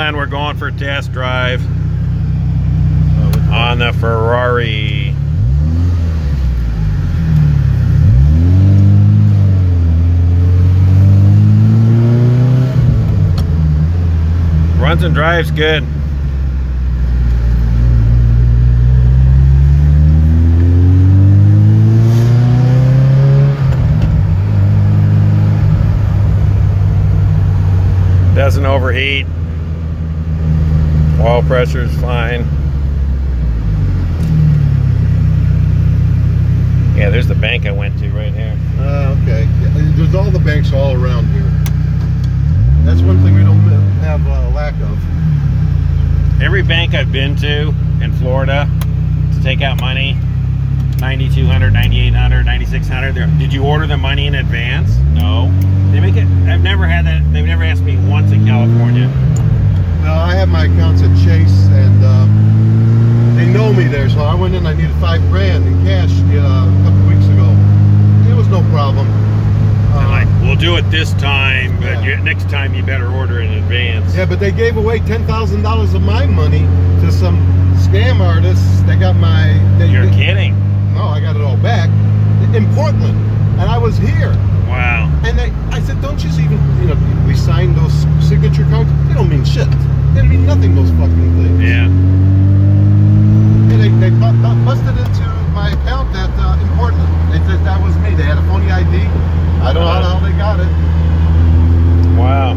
and we're going for a test drive on the Ferrari. Runs and drives good. Doesn't overheat. Oil pressure is fine. Yeah, there's the bank I went to right here. Okay. Yeah, there's all the banks all around here. That's one thing we don't have a lack of. Every bank I've been to in Florida to take out money, $9,200, $9,800, $9,600. Did you order the money in advance? No. They make it. I've never had that. They've never asked me once in California. No, I have my accounts at Chase, and they know me there. So I went in. I needed $5 grand in cash a couple weeks ago. It was no problem. They're like, we'll do it this time, but next time you better order in advance. Yeah, but they gave away $10,000 of my money to some scam artists. They got my. You're kidding. No, I got it all back in Portland, and I was here. Wow. And I said, don't you even, we signed those signature cards. They don't mean shit. They don't mean nothing, those fucking things. Yeah. And they busted into my account in Portland. They said that was me. They had a phony ID. I don't know how they got it. Wow.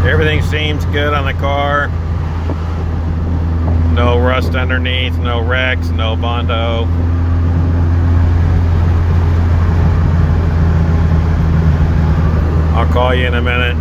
Everything seems good on the car. No rust underneath, no wrecks, no Bondo. I'll call you in a minute.